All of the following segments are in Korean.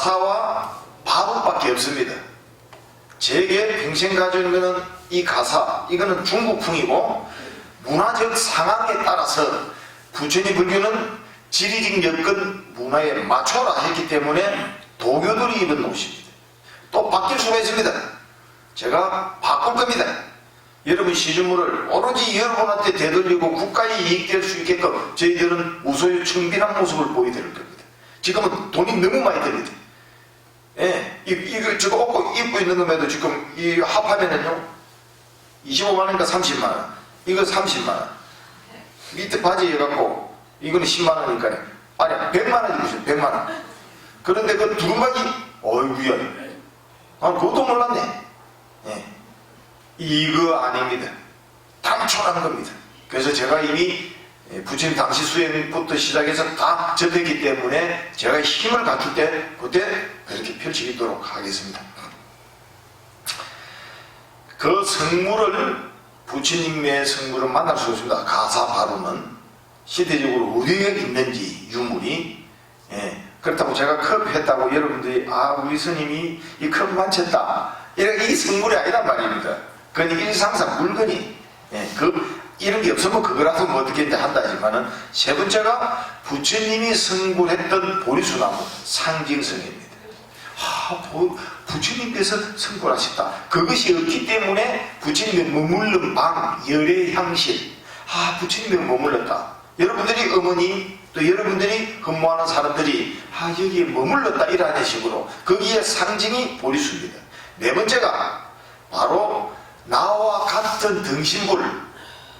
가사와 바보밖에 없습니다. 제게 평생 가지고 있는 거는 이 가사, 이거는 중국풍이고 문화적 상황에 따라서 부처님 불교는 지리적 여건 문화에 맞춰라 했기 때문에 도교들이 입은 옷입니다. 또 바뀔 수가 있습니다. 제가 바꿀 겁니다. 여러분 시주물을 오로지 여러분한테 되돌리고 국가에 이익될 수 있게끔 저희들은 무소유 청빈한 모습을 보여드릴 겁니다. 지금은 돈이 너무 많이 듭니다. 예, 이거 저거 입고 있는 것에도 지금 이 합하면은요 25만원인가 30만원, 이거 30만원, 밑에 바지 해갖고 이거는 10만원이니까요. 아니 100만원 주세요. 100만원. 그런데 그 두루마기 어이구야, 그것도 몰랐네. 예. 이거 아닙니다. 당초라는 겁니다. 그래서 제가 이미 부처님 당시 수행부터 시작해서 다 접했기 때문에 제가 힘을 갖출 때 그때 그렇게 펼치도록 하겠습니다. 그 성물을, 부처님의 성물을 만날 수 없습니다. 가사 바로는 시대적으로 어디에 있는지 유물이, 그렇다고 제가 컵 했다고 여러분들이 우리 스님이 이 컵 만졌다, 이 성물이 아니란 말입니다. 그건 일상상 물건이, 이런 게 없으면 그거라도 뭐 어떻게 한다지만은, 세 번째가 부처님이 성불했던 보리수나무 상징성입니다. 부처님께서 성불하셨다. 그것이 없기 때문에 부처님의 머물른 방, 열의 향실, 부처님이 머물렀다. 여러분들이 어머니, 또 여러분들이 근무하는 사람들이 여기에 머물렀다, 이라는 식으로 거기에 상징이 보리수입니다. 네 번째가 바로 나와 같은 등신불,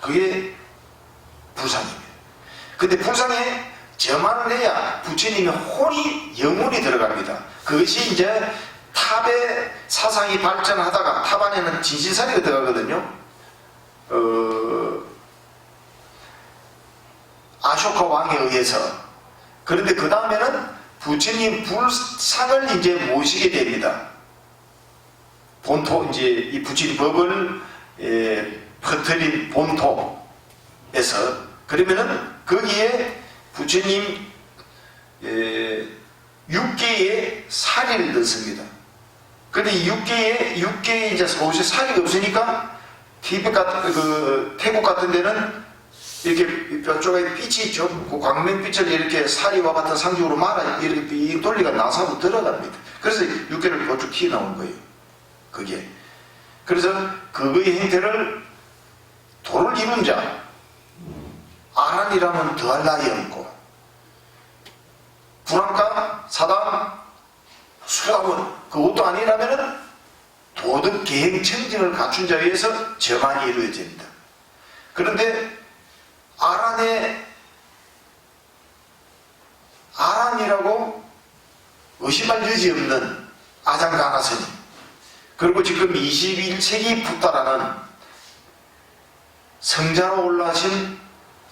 그게 불상입니다. 근데 불상에 저만을 해야 부처님의 혼이, 영혼이 들어갑니다. 그것이 이제 탑의 사상이 발전하다가 탑 안에는 진신사리가 들어가거든요. 아쇼카 왕에 의해서. 그런데 그 다음에는 부처님 불상을 이제 모시게 됩니다. 본토, 이제 이 부처님 법을 퍼뜨린 본토에서. 그러면은 거기에 부처님 6개의 사리를 넣습니다. 그런데 6개의 이제 서울시 사리가 없으니까 태국 같은 데는 이렇게 뼈쪽에 빛이 있죠. 그 광명빛을 이렇게 사리와 같은 상징으로 말아 이렇게 이 돌리가 나사로 들어갑니다. 그래서 6개를 뾰쭉 튀어나온 거예요. 그게. 그래서 그거의 형태를 도를 이룬 자, 아란이라면 더할 나위 없고, 불안감, 사당, 수감은 그것도 아니라면은 도덕 계행 청진을 갖춘 자에 의해서 저만이 이루어집니다. 그런데 아란이라고 의심할 여지 없는 아장가나 스님, 그리고 지금 21세기 붓다라는 성자로 올라가신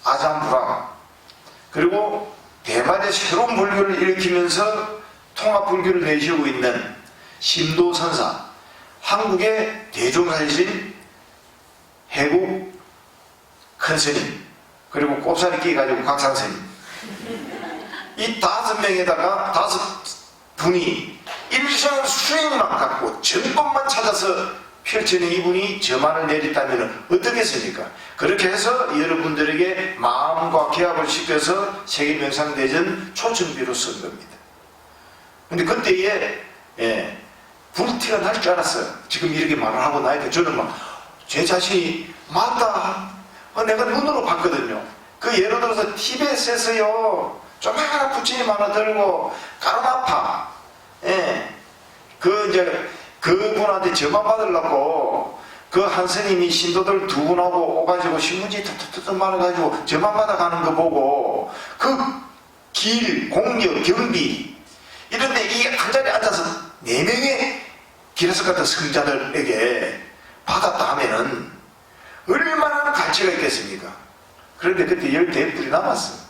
아잠불왕, 그리고 대만의 새로운 불교를 일으키면서 통합불교를 내세우고 있는 심도선사, 한국의 대종사이신 해국 큰스님, 그리고 꼽사리 끼가지고 각상스님, 이 5명에다가 5분이 일생 수행만 갖고 전법만 찾아서 펼치는 이분이 저만을 내렸다면 어떻겠습니까? 그렇게 해서 여러분들에게 마음과 계약을 시켜서 세계명상대전 초청비로 쓴 겁니다. 근데 그때에 불티가 날 줄 알았어요. 지금 이렇게 말을 하고 나니까 저는 막 제 자신이 맞다, 내가 눈으로 봤거든요. 그 예를 들어서 티벳에서요 조그마한 부처님 하나 들고 까르마파, 그분한테 저만 받으려고 그 한 스님이 신도들 2분하고 오가지고 신문지 툭툭툭 말아가지고 저만 받아가는 거 보고 그 길, 공력, 경비 이런데 이 한 자리에 앉아서 4명의 길에서 같은 성자들에게 받았다 하면은 얼마나 가치가 있겠습니까? 그런데 그때 10대불이 남았어.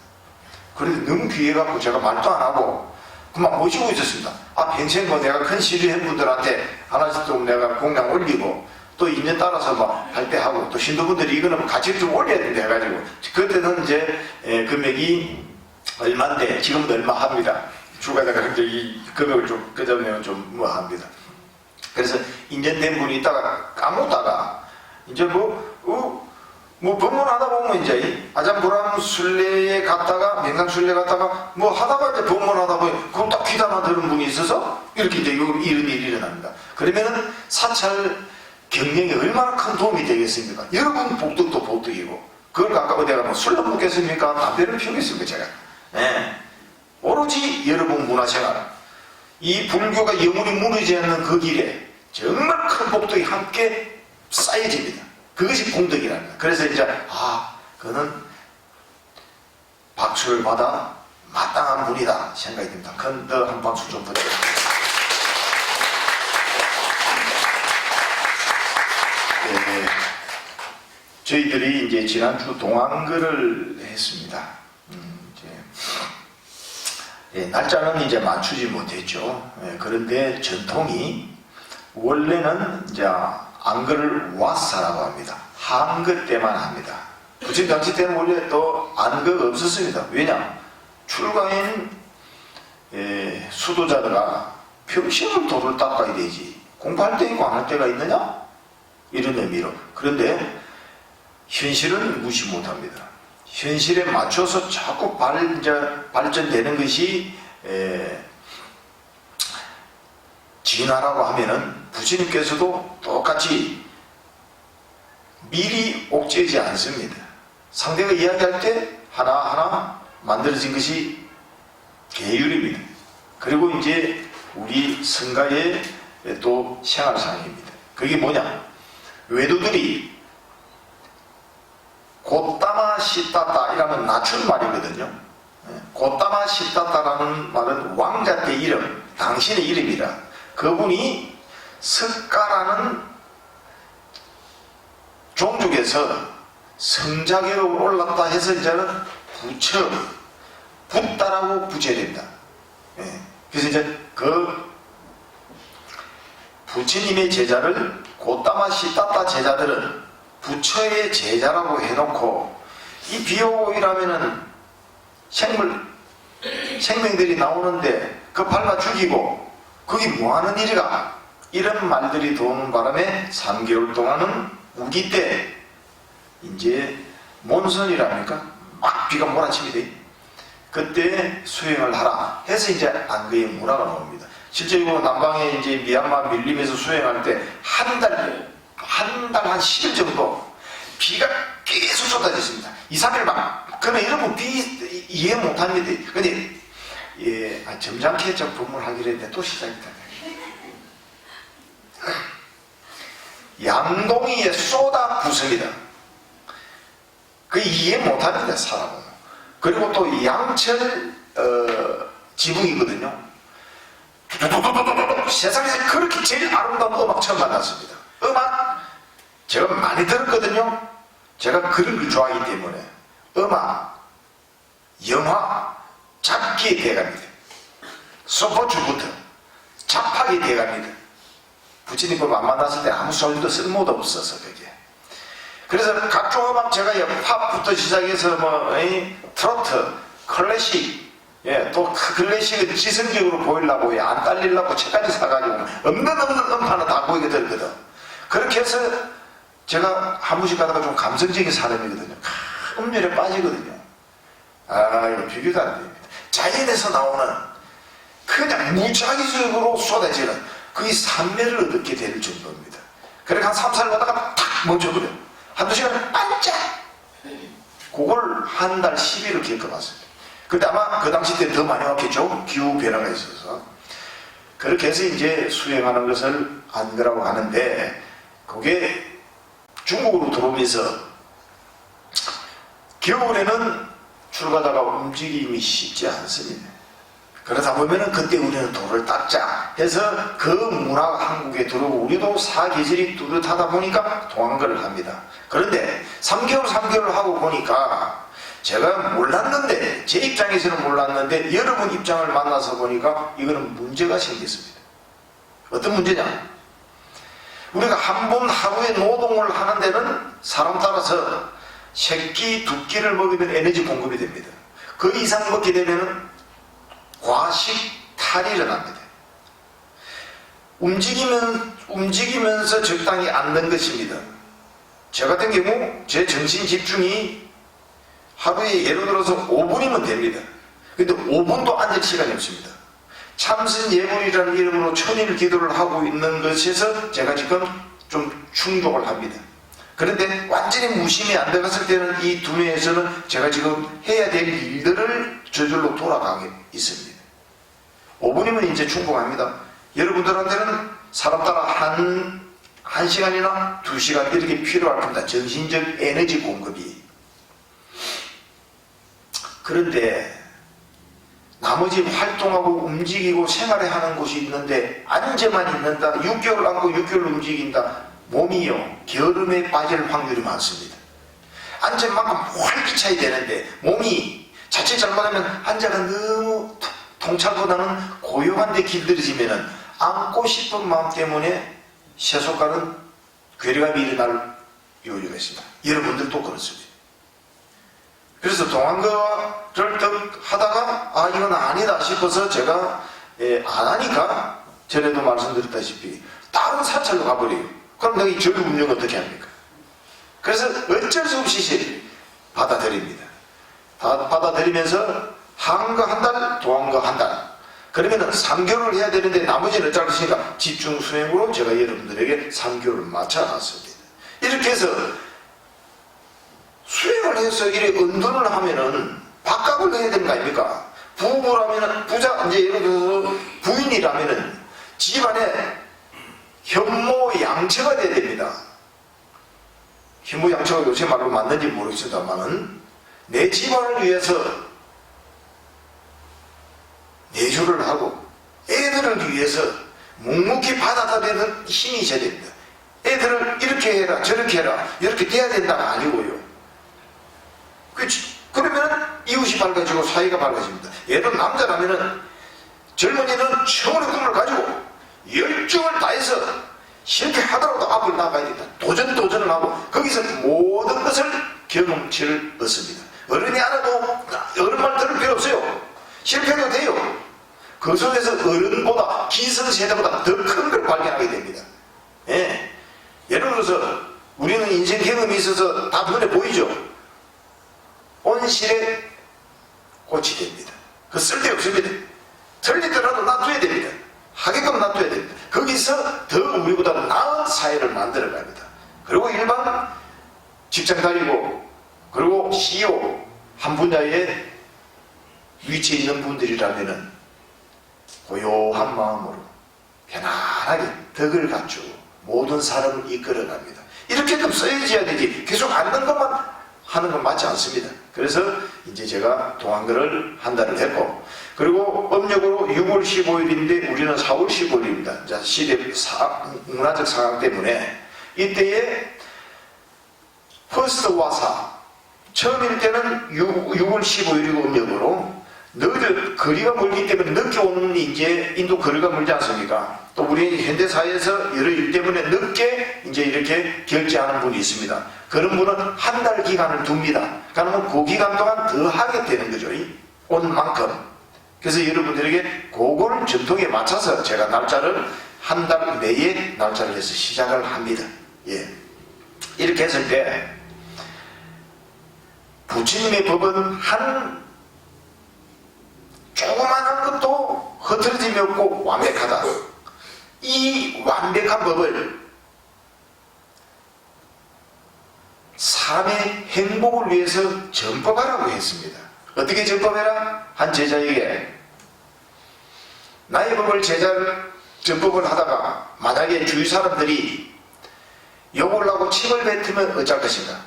그런데 너무 귀해갖고 제가 말도 안 하고 그만 모시고 있었습니다. 평생 내가 큰 시주현 분들한테 하나씩 좀 내가 공양 올리고 또 인연 따라서 할 때 하고 또 신도분들이 이거는 같이 좀 올려야 된다 해가지고 그때는 이제 금액이 얼마인데 지금도 얼마 합니다. 주가다가 이제 이 금액을 좀 끄집어내면 좀 뭐합니다. 그래서 인정된 분이 있다가 까먹다가 이제 뭐 법문하다 보면 이제 아잠브람 순례에 갔다가 맹강순례 갔다가 뭐 하다가 이제 법문하다 보면 그걸 딱 귀담아 들은 분이 있어서 이렇게 이제 이런 일이 일어납니다. 그러면은 사찰 경영에 얼마나 큰 도움이 되겠습니까? 여러분 복덕도 복덕이고 그걸 갖고 내가 뭐 술도 먹겠습니까? 담배를 피우겠습니까? 제가 오로지 여러분 문화생활 이 불교가 영원히 무너지지 않는 그 길에 정말 큰 복덕이 함께 쌓여집니다. 그것이 공덕이랍니다. 그래서 이제 그는 박수를 받아 마땅한 분이다 생각이 듭니다. 큰 더 한 박수 좀 부탁드립니다. 네, 저희들이 이제 지난주 동안글을 했습니다. 날짜는 이제 맞추지 못했죠. 그런데 전통이 원래는 이제 안글을 와사라고 합니다. 한글 때만 합니다. 부처님 당시 때는 원래 또 안글 없었습니다. 왜냐? 출가인 수도자들아 평생을 도를 닦아야 되지. 공부할 때 있고 안 할 때가 있느냐? 이런 의미로. 그런데 현실은 무시 못합니다. 현실에 맞춰서 자꾸 발전되는 것이 진화라고 하면은 부처님께서도 똑같이 미리 옥죄지 않습니다. 상대가 이야기할 때 하나하나 만들어진 것이 계율입니다. 그리고 이제 우리 성가의 또 생활상입니다. 그게 뭐냐? 외도들이 곧다마 시따따 이라는 낮춘 말이거든요. 곧다마 시따따라는 말은 왕자 때 이름, 당신의 이름이라. 그분이 석가라는 종족에서 성자계에 올랐다 해서 이제는 부처, 붓다라고 부처됩니다. 그래서 이제 그 부처님의 제자를 곧다마 시따따 제자들은 부처의 제자라고 해놓고 이 비오이라면은 생명들이 나오는데 그 밟아 죽이고 그게 뭐하는 일이가 이런 말들이 도는 바람에 3개월 동안은 우기 때 이제 몬선이랍니까? 막 비가 몰아칩니다. 그때 수행을 하라 해서 이제 안거에 문화가 나옵니다. 실제 이거 남방에 이제 미얀마 밀림에서 수행할 때 한 달 한 10일 정도 비가 계속 쏟아졌습니다. 2, 3일 막. 그러면 여러분 비 이해 못합니다. 근데 점잖게 저 법문하기로 했는데 또 시작이다. 양동이에 쏟아 부습니다. 그 이해 못합니다, 사람은. 그리고 또 양철 지붕이거든요. 세상에서 그렇게 제일 아름다운 음악 처음 만났습니다. 음악 제가 많이 들었거든요. 제가 그런 걸 좋아하기 때문에 음악, 영화, 잡기에 대갑니다. 스포츠부터 잡하게 대갑니다. 부처님 법 안 만났을 때 아무 소리도 쓸모도 없어서 그게. 그래서 각종 음악 제가 팝부터 시작해서 트로트, 클래식, 또 클래식을 지성적으로 보이려고 안 딸리려고 책까지 사가지고 없는 음파는 다 보이게 들거든. 그렇게 해서 제가 한 번씩 가다가 좀 감성적인 사람이거든요. 음률에 빠지거든요. 이거 비교도 안 됩니다. 자연에서 나오는 그냥 무작위적으로 쏟아지는 그게 산매를 얻게 될 정도입니다. 그렇게 한 3, 4일 가다가 탁 멈춰버려. 한두 시간 반짝! 그걸 한 달 10일을 겪어봤습니다. 근데 아마 그 당시 때 더 많이 왔겠죠? 기후 변화가 있어서. 그렇게 해서 이제 수행하는 것을 안거라고 하는데, 그게 중국으로 들어오면서 겨울에는 출가자가 움직임이 쉽지 않습니다. 그러다 보면은 그때 우리는 도를 닦자 해서 그 문화가 한국에 들어오고 우리도 사계절이 뚜렷하다 보니까 동안거를 합니다. 그런데 3개월 하고 보니까 제가 몰랐는데, 제 입장에서는 몰랐는데 여러분 입장을 만나서 보니까 이거는 문제가 생겼습니다. 어떤 문제냐? 우리가 한 번 하루에 노동을 하는 데는 사람 따라서 새끼, 두 끼를 먹으면 에너지 공급이 됩니다. 그 이상 먹게 되면은 과식탈이 일어납니다. 움직이면서 적당히 앉는 것입니다. 저 같은 경우 제 정신 집중이 하루에 예를 들어서 5분이면 됩니다. 근데 5분도 앉을 시간이 없습니다. 참선 예물이라는 이름으로 천일 기도를 하고 있는 것에서 제가 지금 좀 충족을 합니다. 그런데 완전히 무심히 안 들어갔을 때는 이 두뇌에서는 제가 지금 해야 될 일들을 저절로 돌아가고 있습니다. 5분이면 이제 충분합니다. 여러분들한테는 사람 따라 한 시간이나 2시간 이렇게 필요할 겁니다. 정신적 에너지 공급이. 그런데 나머지 활동하고 움직이고 생활을 하는 곳이 있는데 앉아만 있는다. 6개월 앉고 6개월 움직인다. 몸이요 게으름에 빠질 확률이 많습니다. 앉은 만큼 활기차야 되는데 몸이 자칫 잘못하면 앉아가 너무 통찰보다는 고요한 데 길들여지면은 앉고 싶은 마음 때문에 쇠손가락은 괴리감이 일어날 요요가 있습니다. 여러분들도 그렇습니다. 그래서 동안거를 딱 하다가 아 이건 아니다 싶어서 제가 안 하니까 전에도 말씀드렸다시피 다른 사찰로 가버려요. 그럼 내가 이 절 운영 어떻게 합니까? 그래서 어쩔 수 없이 받아들입니다. 다 받아들이면서 한거 한 달, 도안거 한 달. 그러면은 3개월을 해야 되는데 나머지는 어쩔 것이니까 집중 수행으로 제가 여러분들에게 3개월을 맞춰놨습니다. 이렇게 해서 수행을 해서 이렇게 은둔을 하면은 박각을 해야 되는 거 아닙니까? 부부라면은 부자, 이제 예를 들어서 부인이라면은 집안에 현모양처가 돼야 됩니다. 현모양처가 요새 말로 맞는지 모르겠습니다만은 내 집안을 위해서 내조를 하고 애들을 위해서 묵묵히 받아들이는 힘이 있어야 됩니다. 애들을 이렇게 해라 저렇게 해라 이렇게 돼야 된다가 아니고요. 그러면 이웃이 밝아지고 사회가 밝아집니다. 예를 남자라면은 젊은이는 청원의 꿈을 가지고 열정을 다해서 실패하더라도 앞을 나가야 된다. 도전을 하고 거기서 모든 것을 경험치를 얻습니다. 어른이 알아도 어른 말 들을 필요 없어요. 실패해도 돼요. 그 속에서 어른보다 기성세대보다 더 큰 걸 발견하게 됩니다. 예. 예를 들어서 우리는 인생 경험이 있어서 다 눈에 보이죠. 온실에 꽃이 됩니다. 그 쓸데없습니다. 틀리더라도 놔둬야 됩니다. 하게끔 놔둬야 됩니다. 거기서 더 우리보다 나은 사회를 만들어 갑니다. 그리고 일반 직장 다니고 그리고 CEO 한 분야에 위치에 있는 분들이라면은 고요한 마음으로 편안하게 덕을 갖추고 모든 사람을 이끌어갑니다. 이렇게 좀 써야지야 되지 계속 앉는 것만 하는 건 맞지 않습니다. 그래서 이제 제가 동안거를 한 달을 했고 그리고 음력으로 6월 15일인데 우리는 4월 15일입니다. 시대 문화적 상황 때문에 이때에 퍼스트 와사 처음일 때는 6월 15일이고 음력으로 늦은 거리가 멀기 때문에 늦게 오는 이제 인도 거리가 멀지 않습니까? 또 우리 현대사회에서 여러 일 때문에 늦게 이제 이렇게 결제하는 분이 있습니다. 그런 분은 한 달 기간을 둡니다. 그러면 그 기간 동안 더 하게 되는 거죠. 온 만큼. 그래서 여러분들에게 그걸 전통에 맞춰서 제가 날짜를 한 달 내에 날짜를 해서 시작을 합니다. 예. 이렇게 했을 때 부처님의 법은 한 조그만한 것도 흐트러짐이 없고 완벽하다. 이 완벽한 법을 사람의 행복을 위해서 전법하라고 했습니다. 어떻게 전법해라? 한 제자에게 나의 법을 전법을 하다가 만약에 주위 사람들이 욕을 하고 침을 뱉으면 어쩔 것인가?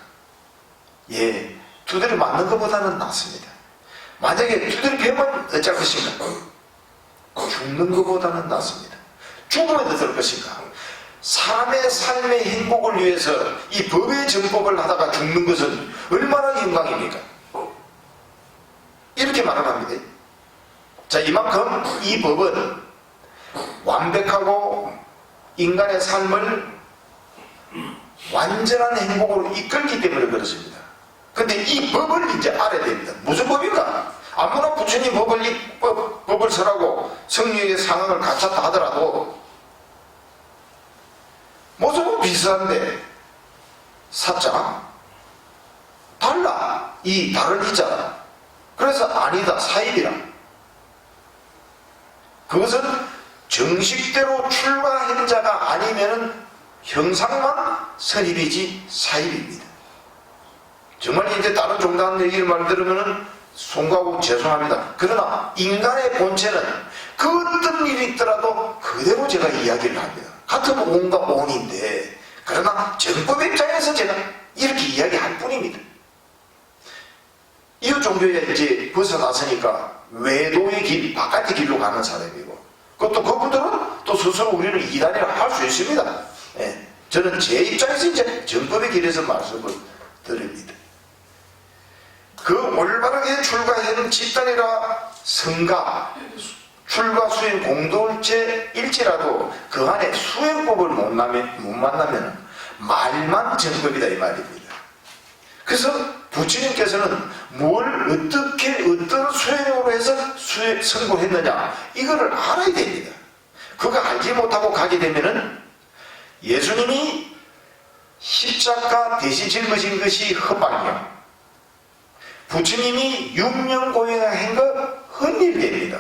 예, 두드려 맞는 것보다는 낫습니다. 만약에 두드려 패면 어쩔 것인가? 죽는 것보다는 낫습니다. 죽으면 어떨 것인가? 사람의 삶의 행복을 위해서 이 법의 전법을 하다가 죽는 것은 얼마나 영광입니까? 이렇게 말을 합니다. 자, 이만큼 이 법은 완벽하고 인간의 삶을 완전한 행복으로 이끌기 때문에 그렇습니다. 근데 이 법을 이제 알아야 됩니다. 무슨 법인가? 아무나 부처님 법을 설하고 성령의 상황을 갖췄다 하더라도 모습은 비슷한데 사자 달라. 이 다른 이자. 그래서 아니다 사입이라. 그것은 정식대로 출가한 자가 아니면은 형상만 선입이지 사입입니다. 정말 이제 다른 종단 얘기를 말 들으면은 송구하고 죄송합니다. 그러나 인간의 본체는 그 어떤 일이 있더라도 그대로 제가 이야기를 합니다. 같은 온과 온인데, 그러나 정법 입장에서 제가 이렇게 이야기할 뿐입니다. 이웃 종교에 이제 벗어났으니까 외도의 길, 바깥의 길로 가는 사람이고, 그것도 그분들은 또 스스로 우리를 이단이라고 할 수 있습니다. 예, 저는 제 입장에서 이제 정법의 길에서 말씀을 드립니다. 그 올바르게 출가한 집단이라 성가, 출가 수행 공동체일지라도 그 안에 수행법을 못 만나면 말만 정법이다 이 말입니다. 그래서 부처님께서는 뭘 어떻게 어떤 수행으로 해서 성공했느냐 이거를 알아야 됩니다. 그거 알지 못하고 가게 되면은 예수님이 십자가 대신 짊어진 것이 헛방이요, 부처님이 6년 고행한 거 헛일됩니다.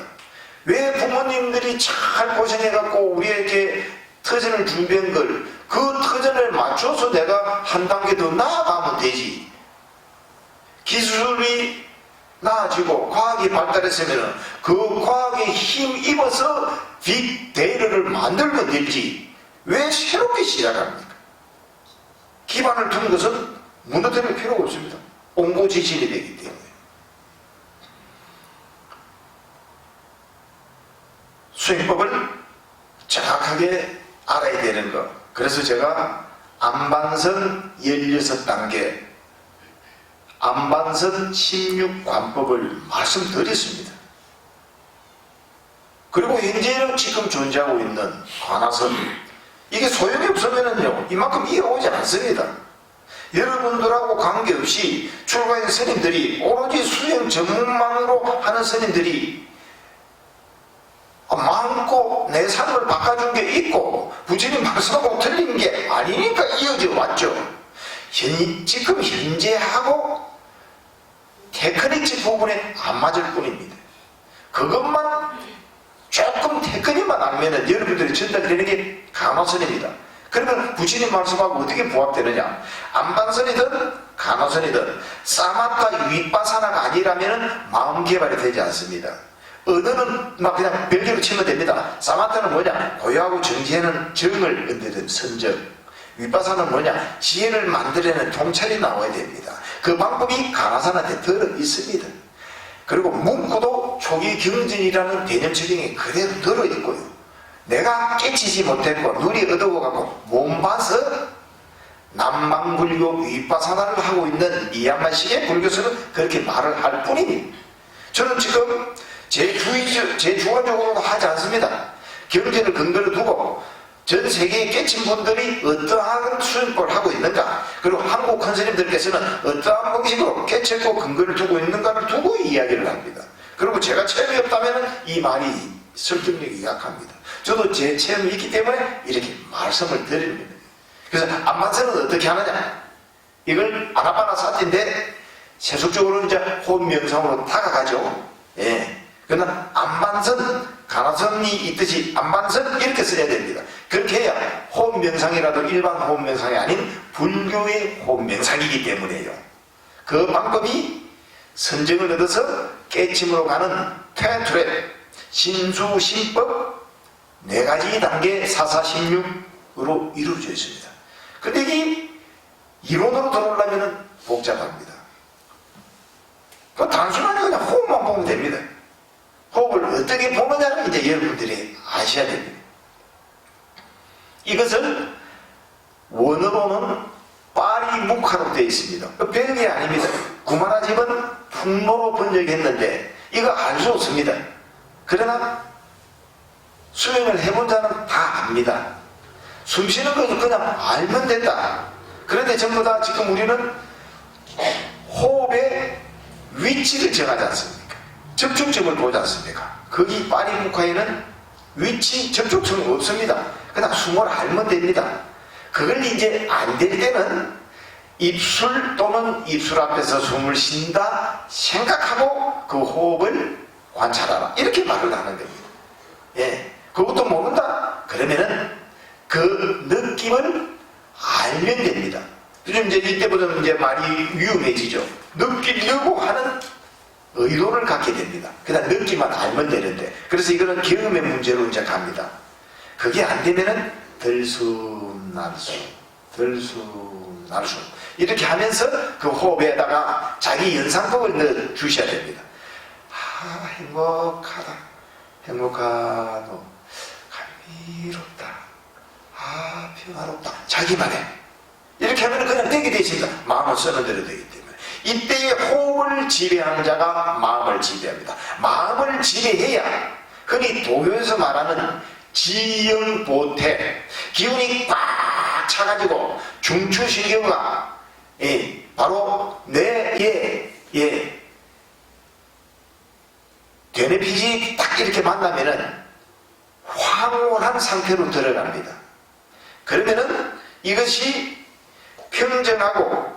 왜 부모님들이 잘 고생해갖고 우리에게 터전을 준비한 걸 그 터전을 맞춰서 내가 한 단계 더 나아가면 되지. 기술이 나아지고 과학이 발달했으면 그 과학에 힘입어서 빅데이터를 만들면 되지. 왜 새롭게 시작합니까? 기반을 둔 것은 무너뜨릴 필요가 없습니다. 옹고지진이 되기 때문에. 수행법을 정확하게 알아야 되는 것. 그래서 제가 안반선 16단계, 안반선 16관법을 말씀드렸습니다. 그리고 현재는 지금 존재하고 있는 관아선, 이게 소용이 없으면은요 이만큼 이어오지 않습니다. 여러분들하고 관계없이 출가한 스님들이 오로지 수행 전문망으로 하는 스님들이 마음껏 내 삶을 바꿔준 게 있고 부처님 말씀하고 틀린 게 아니니까 이어져 왔죠. 지금 현재하고 테크닉적 부분에 안 맞을 뿐입니다. 그것만 조금 테크닉만 알면은 여러분들이 전달되는 게 간화선입니다. 그러면 부처님 말씀하고 어떻게 부합되느냐? 안반선이든 간화선이든 사마타 윗바사나가 아니라면 마음 개발이 되지 않습니다. 언어는 막 그냥 별개로 치면 됩니다. 사마타는 뭐냐? 고요하고 정지하는 정을 얻는 선정. 윗바사는 뭐냐? 지혜를 만들어내는 통찰이 나와야 됩니다. 그 방법이 간화산한테 들어 있습니다. 그리고 문구도 초기 경전이라는 개념 체경에 그대로 들어 있고요. 내가 깨치지 못했고 눈이 어두워가고 못 봐서 남방불교 윗바사나를 하고 있는 미얀마식의 불교서는 그렇게 말을 할 뿐입니다. 저는 지금 제 주관적으로도 하지 않습니다. 경전을 근거로 두고 전 세계에 깨친 분들이 어떠한 수행법을 하고 있는가, 그리고 한국 컨스님들께서는 어떠한 방식으로 깨쳤고 근거를 두고 있는가를 두고 이야기를 합니다. 그리고 제가 체험이 없다면 이 말이 설득력이 약합니다. 저도 제 체험이 있기 때문에 이렇게 말씀을 드립니다. 그래서 안반선은 어떻게 하느냐, 이걸 아나파나사티인데 세속적으로 이제 호흡 명상으로 다가가죠. 예. 그러나 안반선, 간화선이 있듯이 안반선 이렇게 써야 됩니다. 그렇게 해야 호흡 명상이라도 일반 호흡 명상이 아닌 불교의 호흡 명상이기 때문에요. 그 방법이 선정을 얻어서 깨침으로 가는 퇴트랩, 신수신법 4가지 단계 4416으로 이루어져 있습니다. 근데 이게 이론으로 들어오려면 복잡합니다. 그 단순하게 그냥 호흡만 보면 됩니다. 호흡을 어떻게 보느냐를 이제 여러분들이 아셔야 됩니다. 이것은 원어로는 파리묵화로 되어 있습니다. 별게 아닙니다. 구마라집은 풍로로 번역했는데 이거 알 수 없습니다. 그러나 수행을 해본 자는 다 압니다. 숨 쉬는 것은 그냥 알면 된다. 그런데 전부 다 지금 우리는 호흡의 위치를 정하지 않습니까? 접촉점을 보지 않습니까? 거기 파리 국화에는 위치 접촉점이 없습니다. 그냥 숨을 앓으면 됩니다. 그걸 이제 안 될 때는 입술 또는 입술 앞에서 숨을 쉰다 생각하고 그 호흡을 관찰하라. 이렇게 말을 하는 겁니다. 예, 그것도 모른다? 그러면은 그 느낌을 알면 됩니다. 요즘 이제 이때부터는 이제 말이 위험해지죠. 느끼려고 하는 의도를 갖게 됩니다. 그냥 느낌만 알면 되는데, 그래서 이거는 경험의 문제로 이제 갑니다. 그게 안 되면은 들숨날숨, 들숨날숨 이렇게 하면서 그 호흡에다가 자기 연상법을 넣어 주셔야 됩니다. 아, 행복하다, 행복하다, 감미롭다, 아, 평화롭다, 자기만의 이렇게 하면 그냥 되게 되어 있습니다. 마음을 쓰는 대로 되기 때문에. 이때의 호흡을 지배하는 자가 마음을 지배합니다. 마음을 지배해야 흔히 도교에서 말하는 지영보태, 기운이 꽉 차가지고 중추신경과 바로 뇌의 되뇌피지 딱 이렇게 만나면은 황홀한 상태로 들어갑니다. 그러면은 이것이 평정하고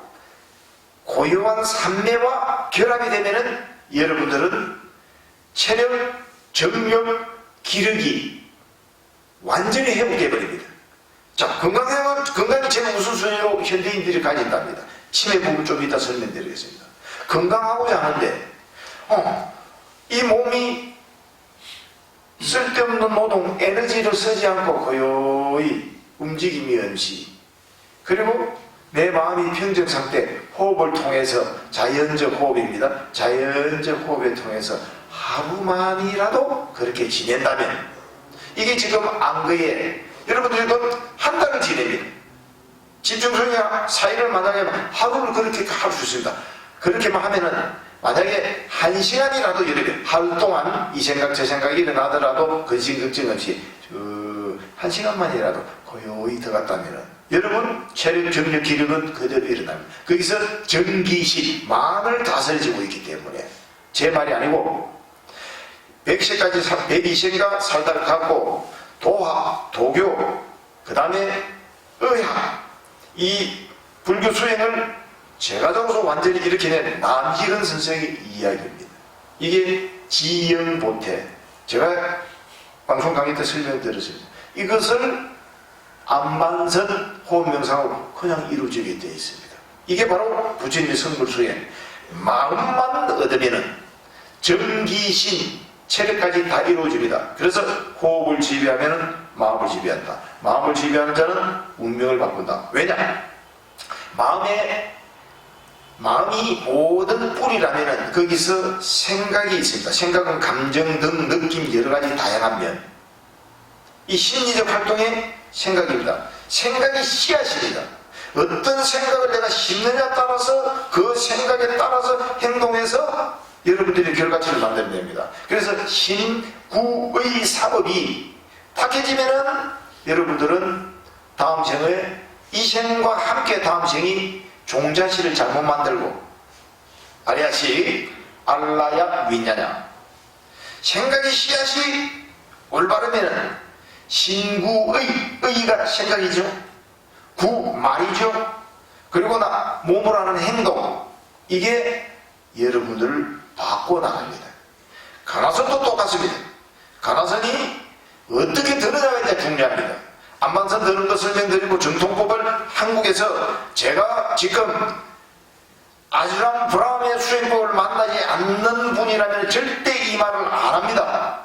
고요한 삼매와 결합이 되면은 여러분들은 체력, 정력, 기력이 완전히 회복해 버립니다. 자, 건강이 제일 우선순위로 현대인들이 가진답니다. 치매 부분 좀 이따 설명드리겠습니다. 건강하고자 하는데 이 몸이 쓸데없는 노동, 에너지를 쓰지 않고 고요히 움직임이 없이, 그리고 내 마음이 평정 상태, 호흡을 통해서, 자연적 호흡입니다. 자연적 호흡을 통해서 하루만이라도 그렇게 지낸다면, 이게 지금 안거에 여러분들이 한 달을 지냅니다. 집중성이 4일을 만약에 하루를 그렇게 할 수 있습니다. 그렇게만 하면은 만약에 1시간이라도 이렇게 하루 동안 이 생각 저 생각이 일어나더라도 근심 걱정 없이 1시간만이라도 고요히 들어갔다면은 여러분 체력, 정력, 기력은 그대로 일어납니다. 거기서 정기시 마음을 다스려지고 있기 때문에, 제 말이 아니고 100세까지 102세인가 살다 갖고 도학, 도교, 그 다음에 의학, 이 불교 수행을 제가적으로 완전히 이렇게 낸 남희근 선생의 이야기입니다. 이게 지영보태, 제가 방송 강의 때 설명드렸습니다. 이것을 안반선 호흡명상으로 그냥 이루어지게 되어 있습니다. 이게 바로 부처님의 성불수행. 마음만 얻으면은 정기신, 체력까지 다 이루어집니다. 그래서 호흡을 지배하면은 마음을 지배한다. 마음을 지배하는 자는 운명을 바꾼다. 왜냐? 마음이 모든 뿌리라면은 거기서 생각이 있습니다. 생각은 감정 등 느낌 여러 가지 다양한 면. 이 심리적 활동의 생각입니다. 생각이 씨앗입니다. 어떤 생각을 내가 심느냐에 따라서 그 생각에 따라서 행동해서 여러분들이 결과치를 만들어냅니다. 그래서 신구의 사법이 탁해지면은 여러분들은 다음 생에 이 생과 함께 다음 생이 종자씨를 잘못 만들고 아리아식 알라야 윈냐냐, 생각이 씨앗이 올바르면은 신구의가 생각이죠. 구 말이죠. 그리고 몸으로 하는 행동, 이게 여러분들을 바꿔나갑니다. 간화선도 똑같습니다. 간화선이 어떻게 드느냐가 이제 중요합니다. 안반선 드는 거 설명드리고, 정통법을 한국에서 제가 지금 아주람 브라움의 수행법을 만나지 않는 분이라면 절대 이 말을 안 합니다.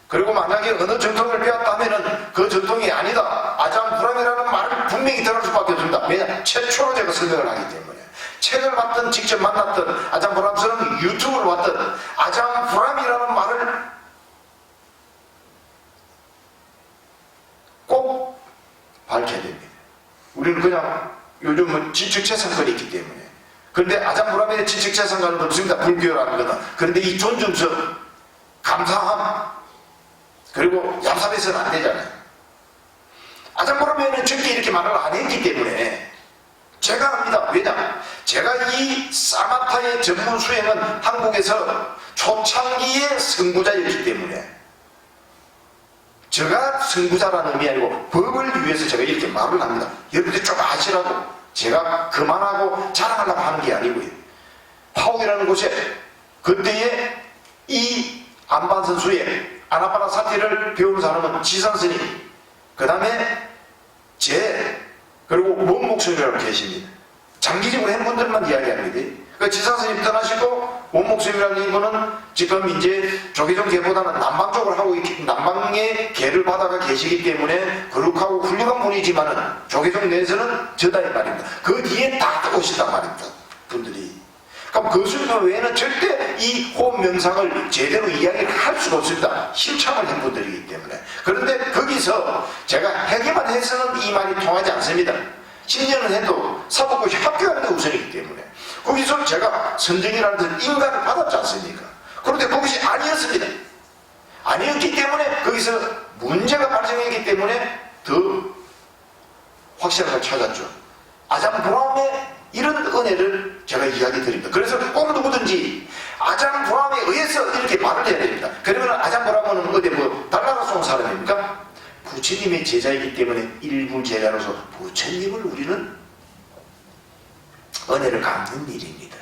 그리고 만약에 어느 전통을 배웠다면 그 전통이 아니다, 아주람 브라움이라는 말을 분명히 들을 수밖에 없습니다. 왜냐? 최초로 제가 설명을 하기 때문에. 책을 봤든 직접 만났든 아장 브람스는 유튜브를 봤든 아장 브람이라는 말을 꼭 밝혀야 됩니다. 우리는 그냥 요즘은 지적재산권이 있기 때문에. 그런데 아장 브람의 지적재산권은 없습니다. 불교라는 거는. 그런데 이 존중성, 감사함, 그리고 얍삽해서는 안 되잖아요. 아장 브람에는 절대 이렇게 말을 안 했기 때문에 제가 합니다. 왜냐? 제가 이 사마타의 전문 수행은 한국에서 초창기의 선구자였기 때문에, 제가 선구자라는 의미 아니고 법을 위해서 제가 이렇게 말을 합니다. 여러분들이 좀 아시라고, 제가 그만하고 자랑하려고 하는 게 아니고요. 파옥이라는 곳에 그때의 이 안반선수의 아나파나 사티를 배우는 사람은 지상스님, 그 다음에 그리고 원목스님이라고 계십니다. 장기적으로 한 분들만 이야기합니다. 그 지상스님 떠나시고 원목스님이라는 분은 지금 이제 조계종 계보다는 남방 쪽을 하고 남방의 계를 받아가 계시기 때문에 거룩하고 훌륭한 분이지만은 조계종 내에서는 저다의 말입니다. 그 뒤에 다 오신단 말입니다. 분들이. 그럼 그 순간 외에는 절대 이 호흡 명상을 제대로 이야기를 할 수가 없습니다. 실참을 한 분들이기 때문에. 그런데 거기서 제가 해결만 해서는 이 말이 통하지 않습니다. 10년을 해도 사법고시 합격하는 게 우선이기 때문에. 거기서 제가 선정이라는 인간을 받았지 않습니까? 그런데 그것이 아니었습니다. 아니었기 때문에 거기서 문제가 발생했기 때문에 더 확실한 걸 찾았죠. 아잠브라움의 이런 은혜를 제가 이야기 드립니다. 그래서 꼭 누구든지 아잠브라움에 의해서 이렇게 말을 해야 됩니다. 그러면 아잠브라움은 어디 달나라 쏜 사람입니까? 부처님의 제자이기 때문에 일부 제자로서 부처님을 우리는 은혜를 갚는 일입니다.